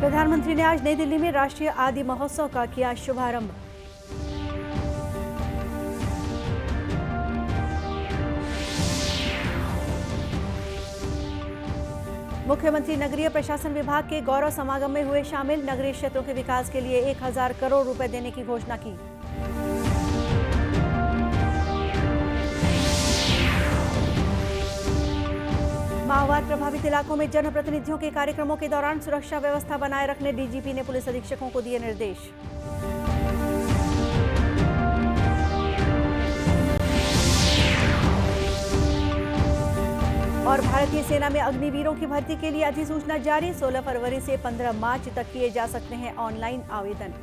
प्रधानमंत्री ने आज नई दिल्ली में राष्ट्रीय आदि महोत्सव का किया शुभारंभ। मुख्यमंत्री नगरीय प्रशासन विभाग के गौरव समागम में हुए शामिल। नगरीय क्षेत्रों के विकास के लिए 1000 करोड़ रुपए देने की घोषणा की। माओवाद प्रभावित इलाकों में जनप्रतिनिधियों के कार्यक्रमों के दौरान सुरक्षा व्यवस्था बनाए रखने डीजीपी ने पुलिस अधीक्षकों को दिए निर्देश। और भारतीय सेना में अग्निवीरों की भर्ती के लिए अधिसूचना जारी। 16 फरवरी से 15 मार्च तक किए जा सकते हैं ऑनलाइन आवेदन।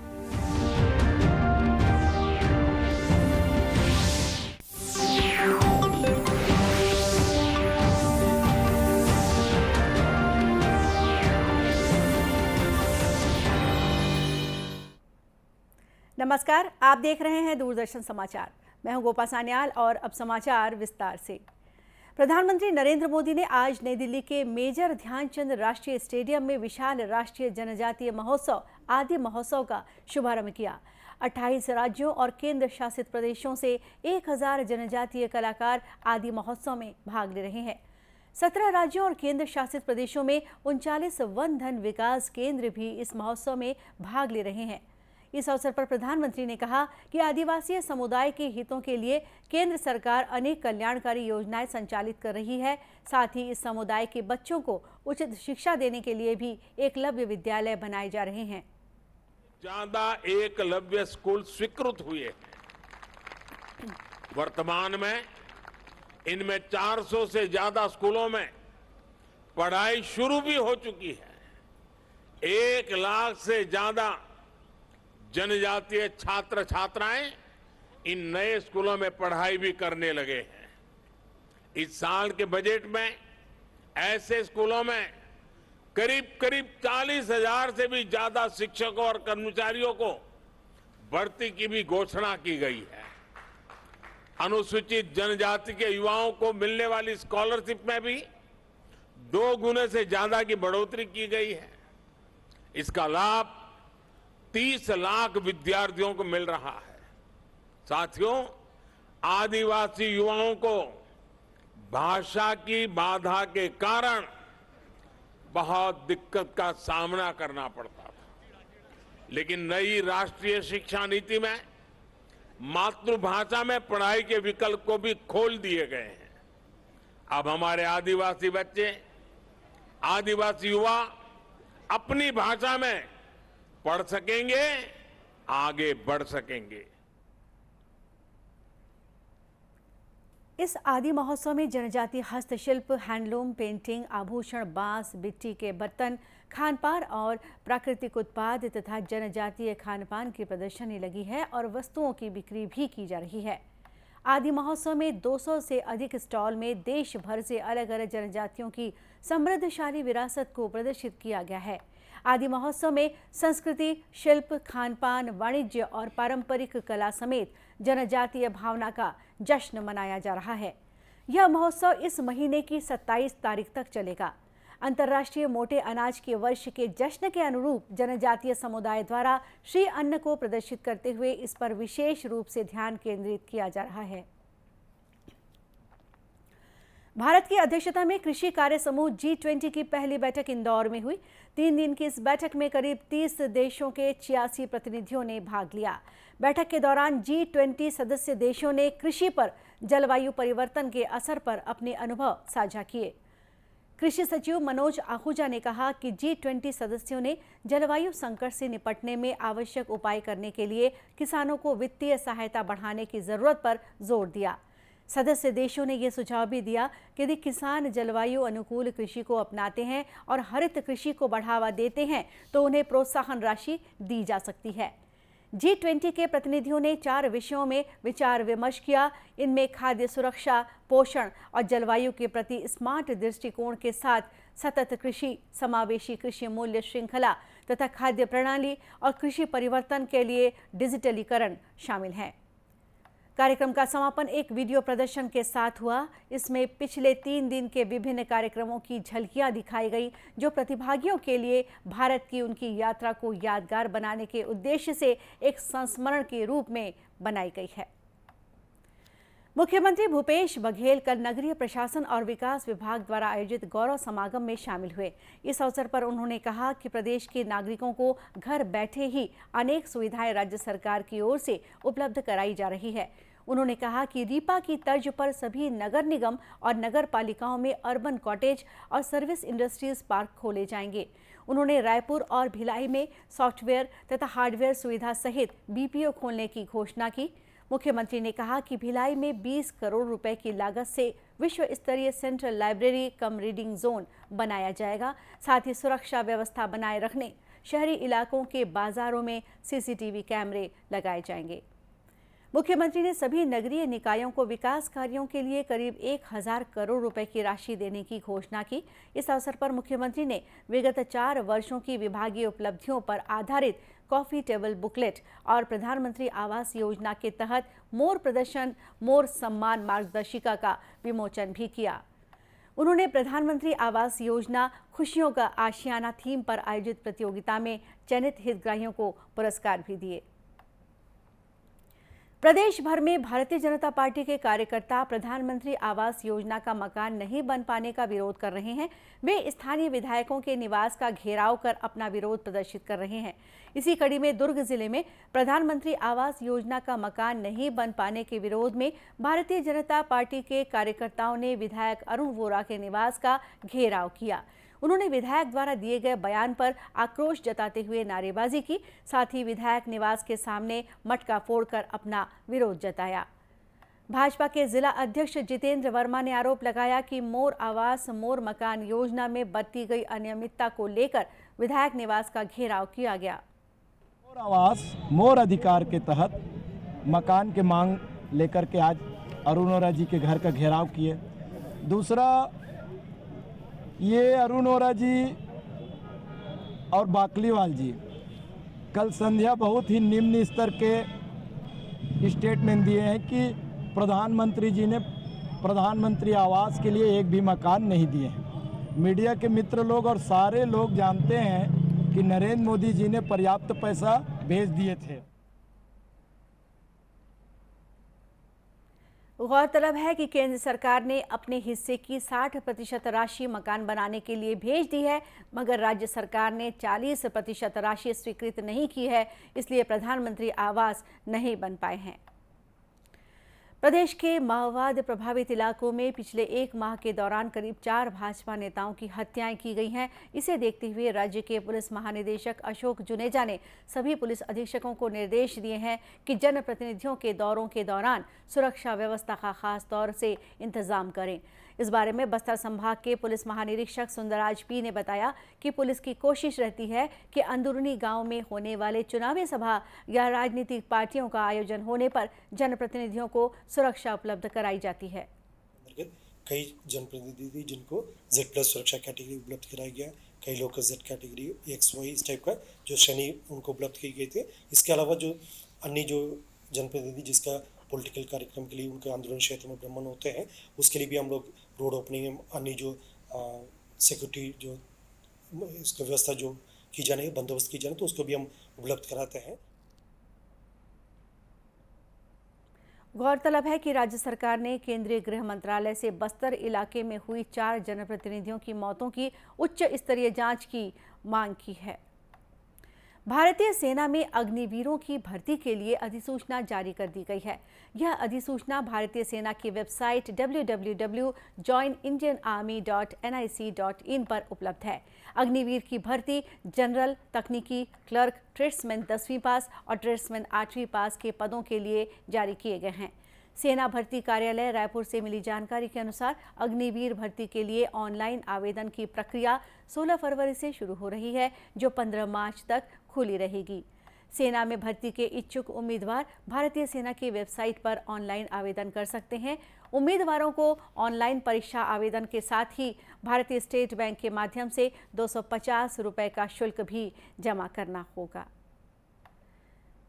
नमस्कार, आप देख रहे हैं दूरदर्शन समाचार। मैं हूं गोपा सान्याल और अब समाचार विस्तार से। प्रधानमंत्री नरेंद्र मोदी ने आज नई दिल्ली के मेजर ध्यानचंद राष्ट्रीय स्टेडियम में विशाल राष्ट्रीय जनजातीय महोत्सव आदि महोत्सव का शुभारंभ किया। 28 राज्यों और केंद्र शासित प्रदेशों से 1000 जनजातीय कलाकार आदि महोत्सव में भाग ले रहे हैं। 17 राज्यों और केंद्र शासित प्रदेशों में 39 वन धन विकास केंद्र भी इस महोत्सव में भाग ले रहे हैं। इस अवसर पर प्रधानमंत्री ने कहा कि आदिवासी समुदाय के हितों के लिए केंद्र सरकार अनेक कल्याणकारी योजनाएं संचालित कर रही है। साथ ही इस समुदाय के बच्चों को उचित शिक्षा देने के लिए भी एकलव्य विद्यालय बनाए जा रहे हैं। ज्यादा एकलव्य स्कूल स्वीकृत हुए हैं। वर्तमान में इनमें 400 से ज्यादा स्कूलों में पढ़ाई शुरू भी हो चुकी है। 1 लाख से ज्यादा जनजातीय छात्र छात्राएं इन नए स्कूलों में पढ़ाई भी करने लगे हैं। इस साल के बजट में ऐसे स्कूलों में करीब 40,000 से भी ज्यादा शिक्षकों और कर्मचारियों को भर्ती की भी घोषणा की गई है। अनुसूचित जनजाति के युवाओं को मिलने वाली स्कॉलरशिप में भी 2 गुने से ज्यादा की बढ़ोतरी की गई है। इसका लाभ 30 लाख विद्यार्थियों को मिल रहा है। साथियों, आदिवासी युवाओं को भाषा की बाधा के कारण बहुत दिक्कत का सामना करना पड़ता था, लेकिन नई राष्ट्रीय शिक्षा नीति में मातृभाषा में पढ़ाई के विकल्प को भी खोल दिए गए हैं। अब हमारे आदिवासी बच्चे, आदिवासी युवा अपनी भाषा में पढ़ सकेंगे, आगे बढ़ सकेंगे। इस आदि महोत्सव में जनजातीय हस्तशिल्प, हैंडलूम, पेंटिंग, आभूषण, बांस, मिट्टी के बर्तन, खानपान और प्राकृतिक उत्पाद तथा जनजातीय खानपान की प्रदर्शनी लगी है और वस्तुओं की बिक्री भी की जा रही है। आदि महोत्सव में 200 से अधिक स्टॉल में देश भर से अलग अलग जनजातियों की समृद्धशाली विरासत को प्रदर्शित किया गया है। आदि महोत्सव में संस्कृति, शिल्प, खानपान, वाणिज्य और पारंपरिक कला समेत जनजातीय भावना का जश्न मनाया जा रहा है। यह महोत्सव इस महीने की 27 तारीख तक चलेगा। अंतर्राष्ट्रीय मोटे अनाज के वर्ष के जश्न के अनुरूप जनजातीय समुदाय द्वारा श्री अन्न को प्रदर्शित करते हुए इस पर विशेष रूप से ध्यान केंद्रित किया जा रहा है। भारत की अध्यक्षता में कृषि कार्य समूह G20 की पहली बैठक इंदौर में हुई। 3 दिन की इस बैठक में करीब 30 देशों के 86 प्रतिनिधियों ने भाग लिया। बैठक के दौरान G20 सदस्य देशों ने कृषि पर जलवायु परिवर्तन के असर पर अपने अनुभव साझा किए। कृषि सचिव मनोज आहूजा ने कहा कि G20 सदस्यों ने जलवायु संकट से निपटने में आवश्यक उपाय करने के लिए किसानों को वित्तीय सहायता बढ़ाने की जरूरत पर जोर दिया। सदस्य देशों ने यह सुझाव भी दिया कि यदि किसान जलवायु अनुकूल कृषि को अपनाते हैं और हरित कृषि को बढ़ावा देते हैं तो उन्हें प्रोत्साहन राशि दी जा सकती है। G20 के प्रतिनिधियों ने 4 विषयों में विचार विमर्श किया। इनमें खाद्य सुरक्षा, पोषण और जलवायु के प्रति स्मार्ट दृष्टिकोण के साथ सतत कृषि, समावेशी कृषि मूल्य श्रृंखला तथा खाद्य प्रणाली और कृषि परिवर्तन के लिए डिजिटलीकरण शामिल हैं। कार्यक्रम का समापन एक वीडियो प्रदर्शन के साथ हुआ। इसमें पिछले 3 दिन के विभिन्न कार्यक्रमों की झलकियां दिखाई गई, जो प्रतिभागियों के लिए भारत की उनकी यात्रा को यादगार बनाने के उद्देश्य से एक संस्मरण के रूप में बनाई गई है। मुख्यमंत्री भूपेश बघेल कल नगरीय प्रशासन और विकास विभाग द्वारा आयोजित गौरव समागम में शामिल हुए। इस अवसर पर उन्होंने कहा कि प्रदेश के नागरिकों को घर बैठे ही अनेक सुविधाएं राज्य सरकार की ओर से उपलब्ध कराई जा रही है। उन्होंने कहा कि रीपा की तर्ज पर सभी नगर निगम और नगर पालिकाओं में अर्बन कॉटेज और सर्विस इंडस्ट्रीज पार्क खोले जाएंगे। उन्होंने रायपुर और भिलाई में सॉफ्टवेयर तथा हार्डवेयर सुविधा सहित बीपीओ खोलने की घोषणा की। मुख्यमंत्री ने कहा कि भिलाई में 20 करोड़ रुपए की लागत से विश्व स्तरीय सेंट्रल लाइब्रेरी कम रीडिंग जोन बनाया जाएगा। साथ ही सुरक्षा व्यवस्था बनाए रखने शहरी इलाकों के बाजारों में सीसीटीवी कैमरे लगाए जाएंगे। मुख्यमंत्री ने सभी नगरीय निकायों को विकास कार्यों के लिए करीब 1000 करोड़ रुपए की राशि देने की घोषणा की। इस अवसर पर मुख्यमंत्री ने विगत 4 वर्षों की विभागीय उपलब्धियों पर आधारित कॉफी टेबल बुकलेट और प्रधानमंत्री आवास योजना के तहत मोर प्रदर्शन मोर सम्मान मार्गदर्शिका का विमोचन भी किया। उन्होंने प्रधानमंत्री आवास योजना खुशियों का आशियाना थीम पर आयोजित प्रतियोगिता में चयनित हितग्राहियों को पुरस्कार भी दिए। प्रदेश भर में भारतीय जनता पार्टी के कार्यकर्ता प्रधानमंत्री आवास योजना का मकान नहीं बन पाने का विरोध कर रहे हैं। वे स्थानीय विधायकों के निवास का घेराव कर अपना विरोध प्रदर्शित कर रहे हैं। इसी कड़ी में दुर्ग जिले में प्रधानमंत्री आवास योजना का मकान नहीं बन पाने के विरोध में भारतीय जनता पार्टी के कार्यकर्ताओं ने विधायक अरुण वोरा के निवास का घेराव किया। उन्होंने विधायक द्वारा दिए गए बयान पर आक्रोश जताते हुए नारेबाजी की। साथ ही विधायक निवास के सामने मटका फोड़कर अपना विरोध जताया। भाजपा के जिला अध्यक्ष जितेंद्र वर्मा ने आरोप लगाया कि मोर आवास मोर मकान योजना में बरती गई अनियमितता को लेकर विधायक निवास का घेराव किया गया। मोर आवास मोर अधिकार के तहत मकान के मांग लेकर के आज अरुण वोरा जी के घर का घेराव किए। दूसरा, ये अरुण वोरा जी और बाकलीवाल जी कल संध्या बहुत ही निम्न स्तर के स्टेटमेंट दिए हैं कि प्रधानमंत्री जी ने प्रधानमंत्री आवास के लिए एक भी मकान नहीं दिए हैं। मीडिया के मित्र लोग और सारे लोग जानते हैं कि नरेंद्र मोदी जी ने पर्याप्त पैसा भेज दिए थे। गौरतलब है कि केंद्र सरकार ने अपने हिस्से की 60% राशि मकान बनाने के लिए भेज दी है, मगर राज्य सरकार ने 40% राशि स्वीकृत नहीं की है, इसलिए प्रधानमंत्री आवास नहीं बन पाए हैं। प्रदेश के माओवाद प्रभावित इलाकों में पिछले 1 माह के दौरान करीब 4 भाजपा नेताओं की हत्याएं की गई हैं। इसे देखते हुए राज्य के पुलिस महानिदेशक अशोक जुनेजा ने सभी पुलिस अधीक्षकों को निर्देश दिए हैं कि जनप्रतिनिधियों के दौरों के दौरान सुरक्षा व्यवस्था का खास तौर से इंतजाम करें। इस बारे में बस्तर संभाग के पुलिस महानिरीक्षक सुंदरराज पी ने बताया कि पुलिस की कोशिश रहती है कि अंदरूनी गांव में होने वाले चुनावी सभा या राजनीतिक पार्टियों का आयोजन होने पर जनप्रतिनिधियों को सुरक्षा उपलब्ध कराई जाती है। कई जनप्रतिनिधि जिनको Z+ सुरक्षा कैटेगरी उपलब्ध कराया गया, कई लोग का Z कैटेगरी XY इस टाइप का जो श्रेणी उनको उपलब्ध की गई थी। इसके अलावा जो अन्य जो जनप्रतिनिधि जिसका पॉलिटिकल कार्यक्रम के लिए उनके आंदोलन क्षेत्र में भ्रमण होते हैं, उसके लिए भी हम लोग रोड ओपनिंग अन्य जो सिक्योरिटी जो इसका व्यवस्था जो की जाने बंदोबस्त की जाने तो उसको भी हम उपलब्ध कराते हैं। गौरतलब है कि राज्य सरकार ने केंद्रीय गृह मंत्रालय से बस्तर इलाके में हुई 4 जनप्रतिनिधियों की मौतों की उच्च स्तरीय जांच की मांग की है। भारतीय सेना में अग्निवीरों की भर्ती के लिए अधिसूचना जारी कर दी गई है। यह अधिसूचना भारतीय सेना की वेबसाइट www.joinindianarmy.nic.in पर उपलब्ध है। अग्निवीर की भर्ती जनरल, तकनीकी, क्लर्क, ट्रेड्समैन 10वीं पास और ट्रेड्समैन 8वीं पास के पदों के लिए जारी किए गए हैं। सेना भर्ती कार्यालय रायपुर से मिली जानकारी के अनुसार अग्निवीर भर्ती के लिए ऑनलाइन आवेदन की प्रक्रिया 16 फरवरी से शुरू हो रही है, जो 15 मार्च तक खुली रहेगी। सेना में भर्ती के इच्छुक उम्मीदवार भारतीय सेना की वेबसाइट पर ऑनलाइन आवेदन कर सकते हैं। उम्मीदवारों को ऑनलाइन परीक्षा आवेदन के साथ ही भारतीय स्टेट बैंक के माध्यम से 250 रुपये का शुल्क भी जमा करना होगा।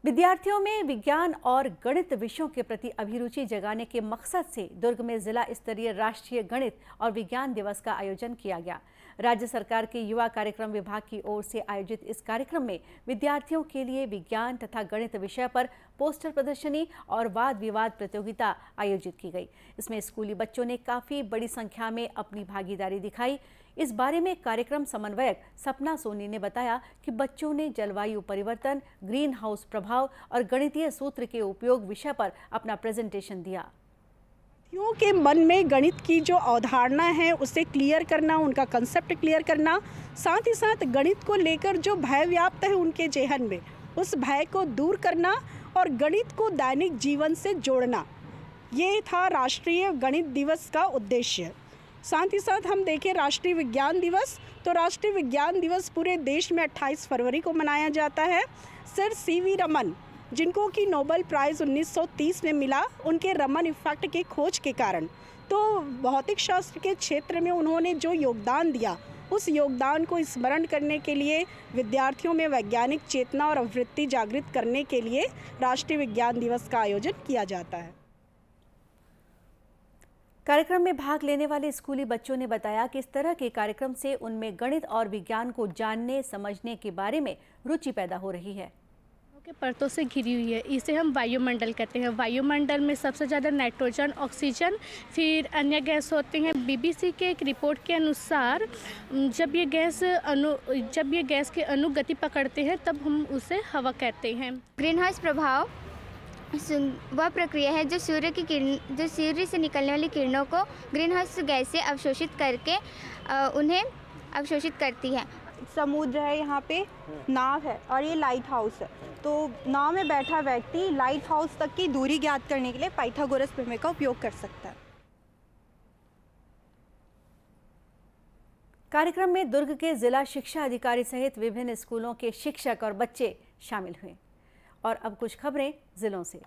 विद्यार्थियों में विज्ञान और गणित विषयों के प्रति अभिरुचि जगाने के मकसद से दुर्ग में जिला स्तरीय राष्ट्रीय गणित और विज्ञान दिवस का आयोजन किया गया। राज्य सरकार के युवा कार्यक्रम विभाग की ओर से आयोजित इस कार्यक्रम में विद्यार्थियों के लिए विज्ञान तथा गणित विषय पर पोस्टर प्रदर्शनी और वाद विवाद प्रतियोगिता आयोजित की गई। इसमें स्कूली बच्चों ने काफी बड़ी संख्या में अपनी भागीदारी दिखाई। इस बारे में कार्यक्रम समन्वयक सपना सोनी ने बताया कि बच्चों ने जलवायु परिवर्तन, ग्रीन हाउस प्रभाव और गणितीय सूत्र के उपयोग विषय पर अपना प्रेजेंटेशन दिया। विद्यार्थियों के मन में गणित की जो अवधारणा है उसे क्लियर करना, उनका कंसेप्ट क्लियर करना, साथ ही साथ गणित को लेकर जो भय व्याप्त है उनके जेहन में, उस भय को दूर करना और गणित को दैनिक जीवन से जोड़ना, ये था राष्ट्रीय गणित दिवस का उद्देश्य। साथ ही साथ हम देखें राष्ट्रीय विज्ञान दिवस, तो राष्ट्रीय विज्ञान दिवस पूरे देश में 28 फरवरी को मनाया जाता है। सर सीवी रमन, जिनको कि नोबेल प्राइज़ 1930 में मिला, उनके रमन इफेक्ट के खोज के कारण, तो भौतिक शास्त्र के क्षेत्र में उन्होंने जो योगदान दिया, उस योगदान को स्मरण करने के लिए विद्यार्थियों में वैज्ञानिक चेतना और वृत्ति जागृत करने के लिए राष्ट्रीय विज्ञान दिवस का आयोजन किया जाता है। कार्यक्रम में भाग लेने वाले स्कूली बच्चों ने बताया कि इस तरह के कार्यक्रम से उनमें गणित और विज्ञान को जानने समझने के बारे में रुचि पैदा हो रही है। के परतों से घिरी हुई है, इसे हम वायुमंडल कहते हैं। वायुमंडल में सबसे ज़्यादा नाइट्रोजन, ऑक्सीजन, फिर अन्य गैस होते हैं। बीबीसी के एक रिपोर्ट के अनुसार जब ये गैस के अणु गति पकड़ते हैं तब हम उसे हवा कहते हैं। ग्रीन हाउस प्रभाव वह प्रक्रिया है जो सूर्य से निकलने वाली किरणों को ग्रीन हाउस गैस से अवशोषित करके उन्हें अवशोषित करती है। समुद्र है, यहाँ पे नाव है और ये लाइट हाउस है। तो नाव में बैठा व्यक्ति लाइट हाउस तक की दूरी ज्ञात करने के लिए पाइथागोरस प्रमेय का उपयोग कर सकता है। कार्यक्रम में दुर्ग के जिला शिक्षा अधिकारी सहित विभिन्न स्कूलों के शिक्षक और बच्चे शामिल हुए। और अब कुछ खबरें जिलों से।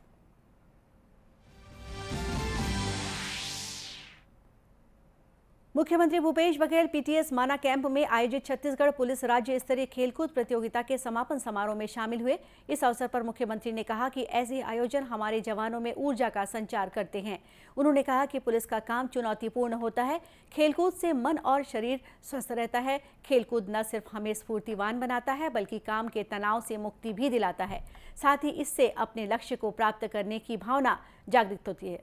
मुख्यमंत्री भूपेश बघेल पीटीएस माना कैंप में आयोजित छत्तीसगढ़ पुलिस राज्य स्तरीय खेलकूद प्रतियोगिता के समापन समारोह में शामिल हुए। इस अवसर पर मुख्यमंत्री ने कहा कि ऐसे आयोजन हमारे जवानों में ऊर्जा का संचार करते हैं। उन्होंने कहा कि पुलिस का काम चुनौतीपूर्ण होता है। खेलकूद से मन और शरीर स्वस्थ रहता है। खेलकूद न सिर्फ हमें स्फूर्तिवान बनाता है बल्कि काम के तनाव से मुक्ति भी दिलाता है। साथ ही इससे अपने लक्ष्य को प्राप्त करने की भावना जागृत होती है।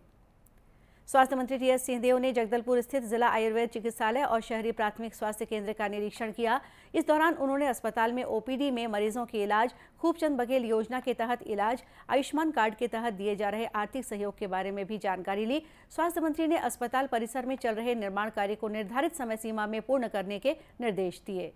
स्वास्थ्य मंत्री टीएस सिंहदेव ने जगदलपुर स्थित जिला आयुर्वेद चिकित्सालय और शहरी प्राथमिक स्वास्थ्य केंद्र का निरीक्षण किया। इस दौरान उन्होंने अस्पताल में ओपीडी में मरीजों के इलाज, खूबचंद बघेल योजना के तहत इलाज, आयुष्मान कार्ड के तहत दिए जा रहे आर्थिक सहयोग के बारे में भी जानकारी ली। स्वास्थ्य मंत्री ने अस्पताल परिसर में चल रहे निर्माण कार्य को निर्धारित समय सीमा में पूर्ण करने के निर्देश दिए।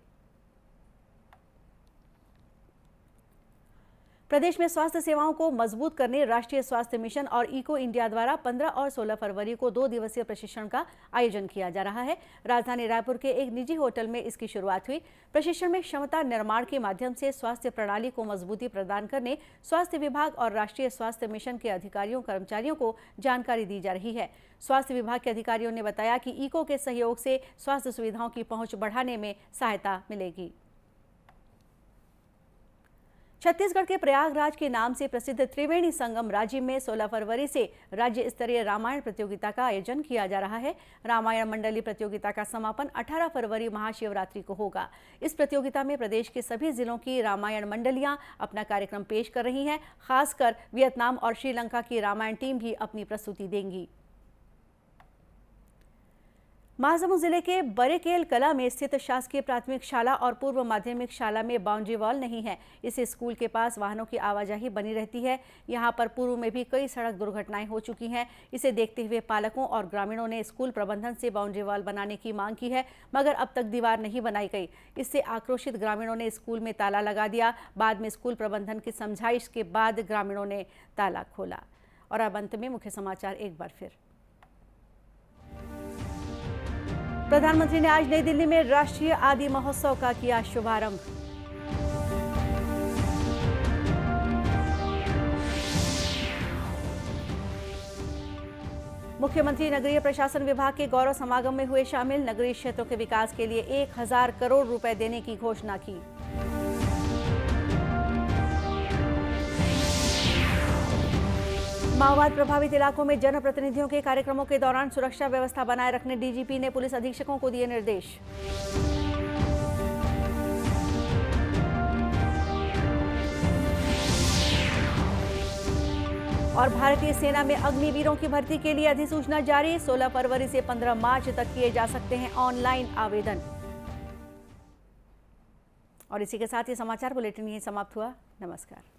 प्रदेश में स्वास्थ्य सेवाओं को मजबूत करने राष्ट्रीय स्वास्थ्य मिशन और इको इंडिया द्वारा 15 और 16 फरवरी को 2 दिवसीय प्रशिक्षण का आयोजन किया जा रहा है। राजधानी रायपुर के एक निजी होटल में इसकी शुरुआत हुई। प्रशिक्षण में क्षमता निर्माण के माध्यम से स्वास्थ्य प्रणाली को मजबूती प्रदान करने स्वास्थ्य विभाग और राष्ट्रीय स्वास्थ्य मिशन के अधिकारियों कर्मचारियों को जानकारी दी जा रही है। स्वास्थ्य विभाग के अधिकारियों ने बताया कि इको के सहयोग से स्वास्थ्य सुविधाओं की पहुंच बढ़ाने में सहायता मिलेगी। छत्तीसगढ़ के प्रयागराज के नाम से प्रसिद्ध त्रिवेणी संगम राज्य में 16 फरवरी से राज्य स्तरीय रामायण प्रतियोगिता का आयोजन किया जा रहा है। रामायण मंडली प्रतियोगिता का समापन 18 फरवरी महाशिवरात्रि को होगा। इस प्रतियोगिता में प्रदेश के सभी जिलों की रामायण मंडलियां अपना कार्यक्रम पेश कर रही हैं। खासकर वियतनाम और श्रीलंका की रामायण टीम भी अपनी प्रस्तुति देंगी। महासमुंद जिले के बरेकेल कला में स्थित शासकीय प्राथमिक शाला और पूर्व माध्यमिक शाला में बाउंड्री वॉल नहीं है। इस स्कूल के पास वाहनों की आवाजाही बनी रहती है। यहां पर पूर्व में भी कई सड़क दुर्घटनाएं हो चुकी हैं। इसे देखते हुए पालकों और ग्रामीणों ने स्कूल प्रबंधन से बाउंड्री वॉल बनाने की मांग की है, मगर अब तक दीवार नहीं बनाई गई। इससे आक्रोशित ग्रामीणों ने स्कूल में ताला लगा दिया। बाद में स्कूल प्रबंधन की समझाइश के बाद ग्रामीणों ने ताला खोला। और अब अंत में मुख्य समाचार एक बार फिर। प्रधानमंत्री ने आज नई दिल्ली में राष्ट्रीय आदि महोत्सव का किया शुभारंभ। मुख्यमंत्री नगरीय प्रशासन विभाग के गौरव समागम में हुए शामिल। नगरीय क्षेत्रों के विकास के लिए 1000 करोड़ रुपए देने की घोषणा की। माओवाद प्रभावित इलाकों में जनप्रतिनिधियों के कार्यक्रमों के दौरान सुरक्षा व्यवस्था बनाए रखने डीजीपी ने पुलिस अधीक्षकों को दिए निर्देश। और भारतीय सेना में अग्निवीरों की भर्ती के लिए अधिसूचना जारी। 16 फरवरी से 15 मार्च तक किए जा सकते हैं ऑनलाइन आवेदन। और इसी के साथ ये समाचार बुलेटिन यहीं समाप्त हुआ। नमस्कार।